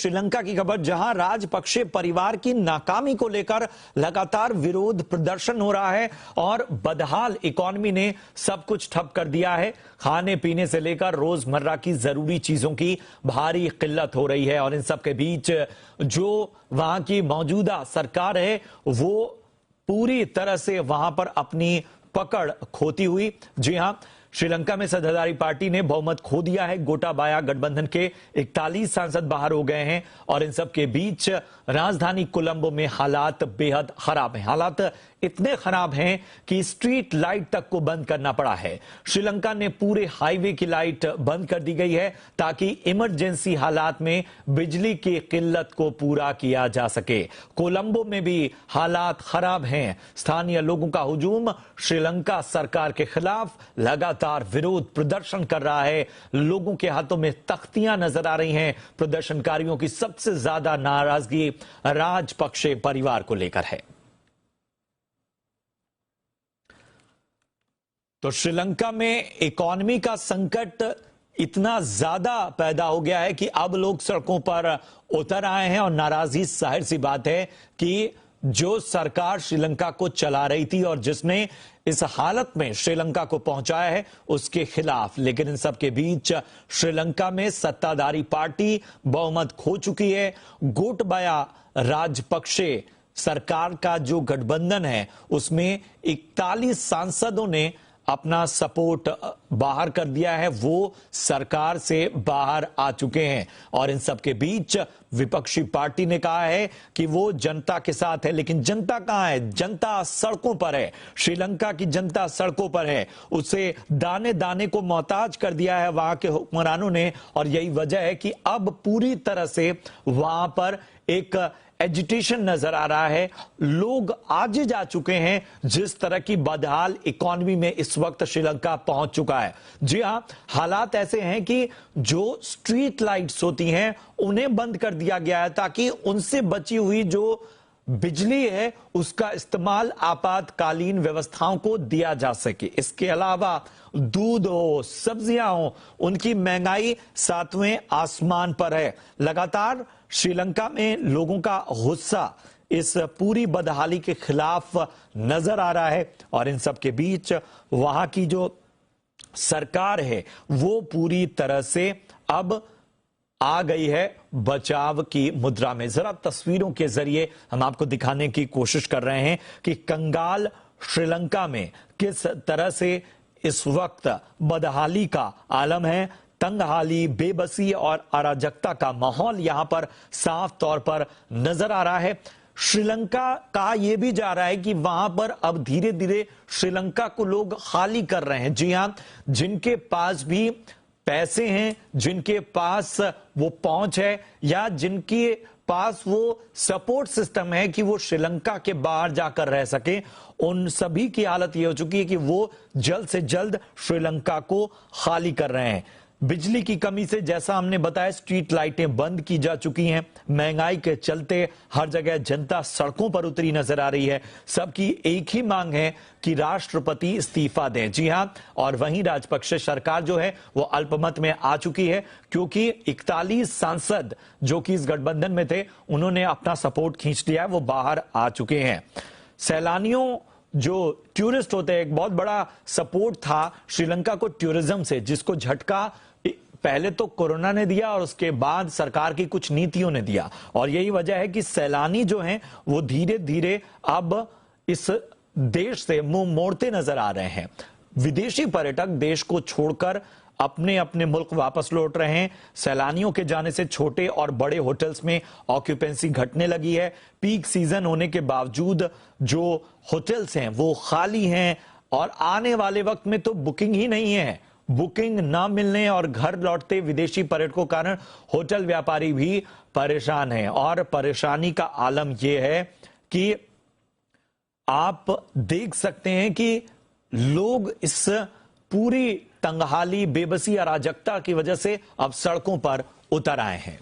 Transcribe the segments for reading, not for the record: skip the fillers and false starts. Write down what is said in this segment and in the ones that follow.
श्रीलंका की खबर, जहां राजपक्षे परिवार की नाकामी को लेकर लगातार विरोध प्रदर्शन हो रहा है और बदहाल इकोनॉमी ने सब कुछ ठप कर दिया है। खाने पीने से लेकर रोजमर्रा की जरूरी चीजों की भारी किल्लत हो रही है और इन सब के बीच जो वहां की मौजूदा सरकार है वो पूरी तरह से वहां पर अपनी पकड़ खोती हुई। जी हां, श्रीलंका में सत्ताधारी पार्टी ने बहुमत खो दिया है। गोटाबाया गठबंधन के 41 सांसद बाहर हो गए हैं और इन सब के बीच राजधानी कोलंबो में हालात बेहद खराब हैं। हालात इतने खराब हैं कि स्ट्रीट लाइट तक को बंद करना पड़ा है। श्रीलंका ने पूरे हाईवे की लाइट बंद कर दी गई है ताकि इमरजेंसी हालात में बिजली की किल्लत को पूरा किया जा सके। कोलंबो में भी हालात खराब हैं। स्थानीय लोगों का हुजूम श्रीलंका सरकार के खिलाफ लगातार विरोध प्रदर्शन कर रहा है। लोगों के हाथों में तख्तियां नजर आ रही हैं। प्रदर्शनकारियों की सबसे ज्यादा नाराजगी राजपक्षे परिवार को लेकर है। तो श्रीलंका में इकोनॉमी का संकट इतना ज्यादा पैदा हो गया है कि अब लोग सड़कों पर उतर आए हैं और नाराजगी जाहिर सी बात है कि जो सरकार श्रीलंका को चला रही थी और जिसने इस हालत में श्रीलंका को पहुंचाया है उसके खिलाफ। लेकिन इन सब के बीच श्रीलंका में सत्ताधारी पार्टी बहुमत खो चुकी है। गोटाबाया राजपक्षे सरकार का जो गठबंधन है उसमें 41 सांसदों ने अपना सपोर्ट बाहर कर दिया है। वो सरकार से बाहर आ चुके हैं और इन सब के बीच विपक्षी पार्टी ने कहा है कि वो जनता के साथ है। लेकिन जनता कहां है? जनता सड़कों पर है। श्रीलंका की जनता सड़कों पर है। उसे दाने दाने को मोहताज कर दिया है वहां के हुक्मरानों ने और यही वजह है कि अब पूरी तरह से वहां पर एक एजिटेशन नजर आ रहा है। लोग आज जा चुके हैं जिस तरह की बदहाल इकोनॉमी में इस वक्त श्रीलंका पहुंच चुका है। जी हां, हालात ऐसे हैं कि जो स्ट्रीट लाइट्स होती हैं उन्हें बंद कर दिया गया है ताकि उनसे बची हुई जो बिजली है उसका इस्तेमाल आपातकालीन व्यवस्थाओं को दिया जा सके। इसके अलावा दूध हो, सब्जियां हो, उनकी महंगाई 7वें आसमान पर है। लगातार श्रीलंका में लोगों का गुस्सा इस पूरी बदहाली के खिलाफ नजर आ रहा है और इन सब के बीच वहां की जो सरकार है वो पूरी तरह से अब आ गई है बचाव की मुद्रा में। जरा तस्वीरों के जरिए हम आपको दिखाने की कोशिश कर रहे हैं कि कंगाल श्रीलंका में किस तरह से इस वक्त बदहाली का आलम है। तंगहाली, बेबसी और अराजकता का माहौल यहां पर साफ तौर पर नजर आ रहा है। श्रीलंका कहा यह भी जा रहा है कि वहां पर अब धीरे धीरे श्रीलंका को लोग खाली कर रहे हैं। जी हां, जिनके पास भी पैसे हैं, जिनके पास वो पहुंच है या जिनके पास वो सपोर्ट सिस्टम है कि वो श्रीलंका के बाहर जाकर रह सके, उन सभी की हालत ये हो चुकी है कि वो जल्द से जल्द श्रीलंका को खाली कर रहे हैं। बिजली की कमी से, जैसा हमने बताया, स्ट्रीट लाइटें बंद की जा चुकी हैं। महंगाई के चलते हर जगह जनता सड़कों पर उतरी नजर आ रही है। सबकी एक ही मांग है कि राष्ट्रपति इस्तीफा दें। जी हां, और वहीं राजपक्षे सरकार जो है वो अल्पमत में आ चुकी है क्योंकि 41 सांसद जो कि इस गठबंधन में थे उन्होंने अपना सपोर्ट खींच लिया है, वो बाहर आ चुके हैं। सैलानियों, जो टूरिस्ट होते हैं, एक बहुत बड़ा सपोर्ट था श्रीलंका को टूरिज्म से, जिसको झटका पहले तो कोरोना ने दिया और उसके बाद सरकार की कुछ नीतियों ने दिया। और यही वजह है कि सैलानी जो हैं वो धीरे धीरे अब इस देश से मुंह मोड़ते नजर आ रहे हैं। विदेशी पर्यटक देश को छोड़कर अपने अपने मुल्क वापस लौट रहे हैं। सैलानियों के जाने से छोटे और बड़े होटल्स में ऑक्यूपेंसी घटने लगी है। पीक सीजन होने के बावजूद जो होटल्स हैं वो खाली हैं और आने वाले वक्त में तो बुकिंग ही नहीं है। बुकिंग ना मिलने और घर लौटते विदेशी पर्यटकों के कारण होटल व्यापारी भी परेशान हैं। और परेशानी का आलम यह है कि आप देख सकते हैं कि लोग इस पूरी तंगहाली, बेबसी, अराजकता की वजह से अब सड़कों पर उतर आए हैं।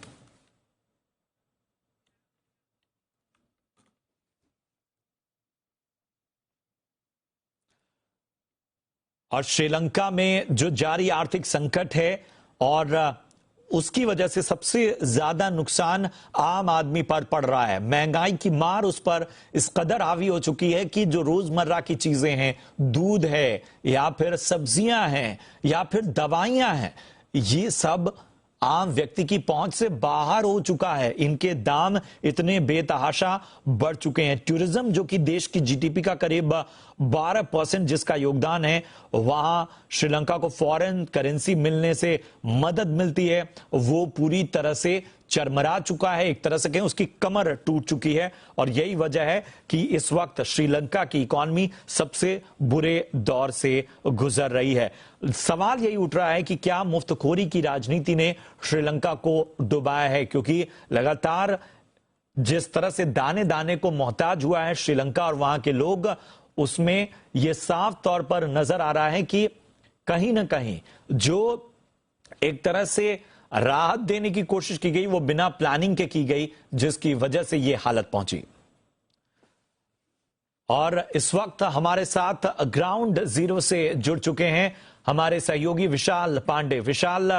और श्रीलंका में जो जारी आर्थिक संकट है और उसकी वजह से सबसे ज्यादा नुकसान आम आदमी पर पड़ रहा है। महंगाई की मार उस पर इस कदर हावी हो चुकी है कि जो रोजमर्रा की चीजें हैं, दूध है या फिर सब्जियां हैं या फिर दवाइयां हैं, ये सब आम व्यक्ति की पहुंच से बाहर हो चुका है। इनके दाम इतने बेतहाशा बढ़ चुके हैं। टूरिज्म जो कि देश की जीडीपी का करीब 12% जिसका योगदान है, वहां श्रीलंका को फॉरेन करेंसी मिलने से मदद मिलती है, वो पूरी तरह से चरमरा चुका है। एक तरह से कहें उसकी कमर टूट चुकी है और यही वजह है कि इस वक्त श्रीलंका की इकॉनमी सबसे बुरे दौर से गुजर रही है। सवाल यही उठ रहा है कि क्या मुफ्तखोरी की राजनीति ने श्रीलंका को डुबाया है, क्योंकि लगातार जिस तरह से दाने दाने को मोहताज हुआ है श्रीलंका और वहां के लोग, उसमें यह साफ तौर पर नजर आ रहा है कि कहीं ना कहीं जो एक तरह से राहत देने की कोशिश की गई वो बिना प्लानिंग के की गई, जिसकी वजह से यह हालत पहुंची। और इस वक्त हमारे साथ ग्राउंड जीरो से जुड़ चुके हैं हमारे सहयोगी विशाल पांडे। विशाल,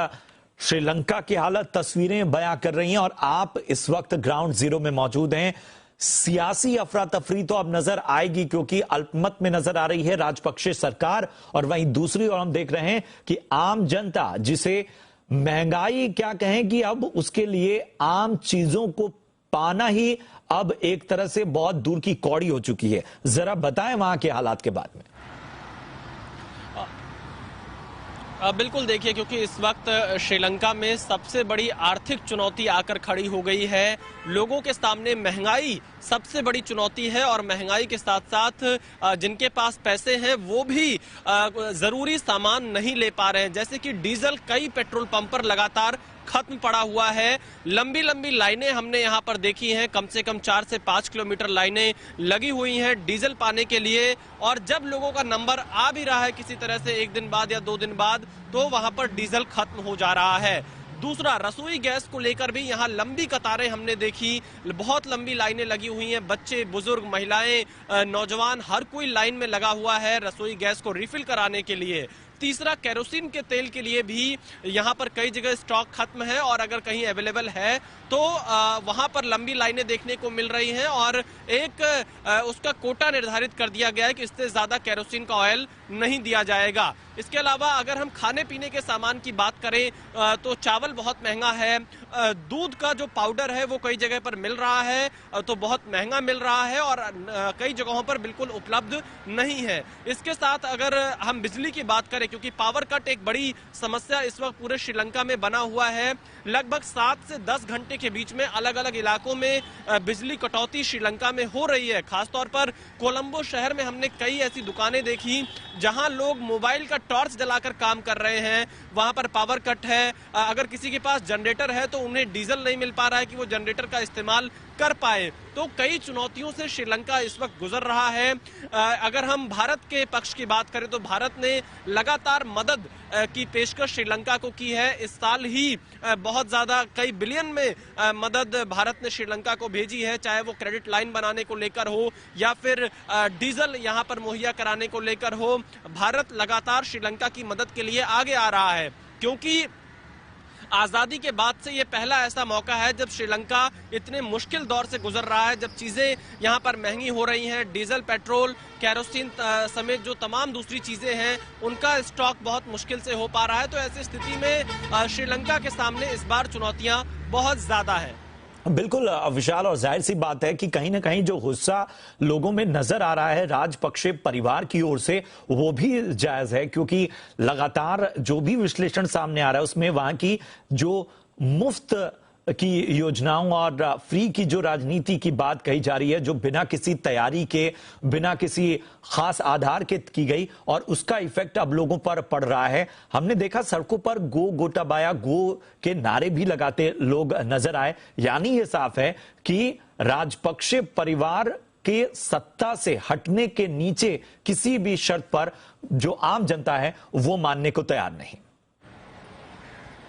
श्रीलंका की हालत तस्वीरें बयां कर रही हैं और आप इस वक्त ग्राउंड जीरो में मौजूद हैं। सियासी अफरा तफरी तो अब नजर आएगी क्योंकि अल्पमत में नजर आ रही है राजपक्षे सरकार, और वहीं दूसरी ओर हम देख रहे हैं कि आम जनता, जिसे महंगाई क्या कहें कि अब उसके लिए आम चीजों को पाना ही अब एक तरह से बहुत दूर की कौड़ी हो चुकी है। जरा बताएं वहां के हालात के बारे में। बिल्कुल, देखिए, क्योंकि इस वक्त श्रीलंका में सबसे बड़ी आर्थिक चुनौती आकर खड़ी हो गई है। लोगों के सामने महंगाई सबसे बड़ी चुनौती है और महंगाई के साथ साथ जिनके पास पैसे हैं वो भी जरूरी सामान नहीं ले पा रहे हैं, जैसे कि डीजल कई पेट्रोल पंप पर लगातार खत्म पड़ा हुआ है। लंबी लंबी लाइनें हमने यहाँ पर देखी हैं, कम से कम 4 से 5 किलोमीटर लाइनें लगी हुई हैं डीजल पाने के लिए। और जब लोगों का नंबर आ भी रहा है किसी तरह से 1 दिन बाद या 2 दिन बाद, तो वहां पर डीजल खत्म हो जा रहा है। दूसरा, रसोई गैस को लेकर भी यहाँ लंबी कतारें हमने देखी, बहुत लंबी लाइनें लगी हुई हैं। बच्चे, बुजुर्ग, महिलाएं, नौजवान, हर कोई लाइन में लगा हुआ है रसोई गैस को रिफिल कराने के लिए। तीसरा, केरोसिन के तेल के लिए भी यहाँ पर कई जगह स्टॉक खत्म है और अगर कहीं अवेलेबल है तो वहाँ पर लंबी लाइनें देखने को मिल रही हैं और एक उसका कोटा निर्धारित कर दिया गया है कि इससे ज़्यादा केरोसिन का ऑयल नहीं दिया जाएगा। इसके अलावा अगर हम खाने पीने के सामान की बात करें तो चावल बहुत महंगा है। दूध का जो पाउडर है वो कई जगह पर मिल रहा है तो बहुत महंगा मिल रहा है और कई जगहों पर बिल्कुल उपलब्ध नहीं है। इसके साथ अगर हम बिजली की बात करें, क्योंकि पावर कट एक बड़ी समस्या इस वक्त पूरे श्रीलंका में बना हुआ है, लगभग 7 से 10 घंटे के बीच में अलग अलग इलाकों में बिजली कटौती श्रीलंका में हो रही है। खासतौर पर कोलंबो शहर में हमने कई ऐसी दुकानें देखी जहां लोग मोबाइल का टॉर्च जलाकर काम कर रहे हैं, वहां पर पावर कट है। अगर किसी के पास जनरेटर है तो उन्हें डीजल नहीं मिल पा रहा है कि वो जनरेटर का इस्तेमाल कर पाए। तो कई चुनौतियों से श्रीलंका इस वक्त गुजर रहा है। अगर हम भारत के पक्ष की बात करें तो भारत ने लगातार मदद की पेशकश श्रीलंका को की है। इस साल ही बहुत ज्यादा कई बिलियन में मदद भारत ने श्रीलंका को भेजी है, चाहे वो क्रेडिट लाइन बनाने को लेकर हो या फिर डीजल यहां पर मुहैया कराने को लेकर हो। भारत लगातार श्रीलंका की मदद के लिए आगे आ रहा है, क्योंकि आजादी के बाद से ये पहला ऐसा मौका है जब श्रीलंका इतने मुश्किल दौर से गुजर रहा है, जब चीजें यहाँ पर महंगी हो रही हैं। डीजल, पेट्रोल, केरोसिन समेत जो तमाम दूसरी चीजें हैं उनका स्टॉक बहुत मुश्किल से हो पा रहा है। तो ऐसी स्थिति में श्रीलंका के सामने इस बार चुनौतियां बहुत ज्यादा है। बिल्कुल विशाल, और जाहिर सी बात है कि कहीं ना कहीं जो गुस्सा लोगों में नजर आ रहा है राजपक्षे परिवार की ओर से, वो भी जायज है, क्योंकि लगातार जो भी विश्लेषण सामने आ रहा है उसमें वहां की जो मुफ्त की योजनाओं और फ्री की जो राजनीति की बात कही जा रही है, जो बिना किसी तैयारी के, बिना किसी खास आधार के की गई, और उसका इफेक्ट अब लोगों पर पड़ रहा है। हमने देखा सड़कों पर गो गोटाबाया गो के नारे भी लगाते लोग नजर आए। यानी ये साफ है कि राजपक्षे परिवार के सत्ता से हटने के नीचे किसी भी शर्त पर जो आम जनता है वो मानने को तैयार नहीं।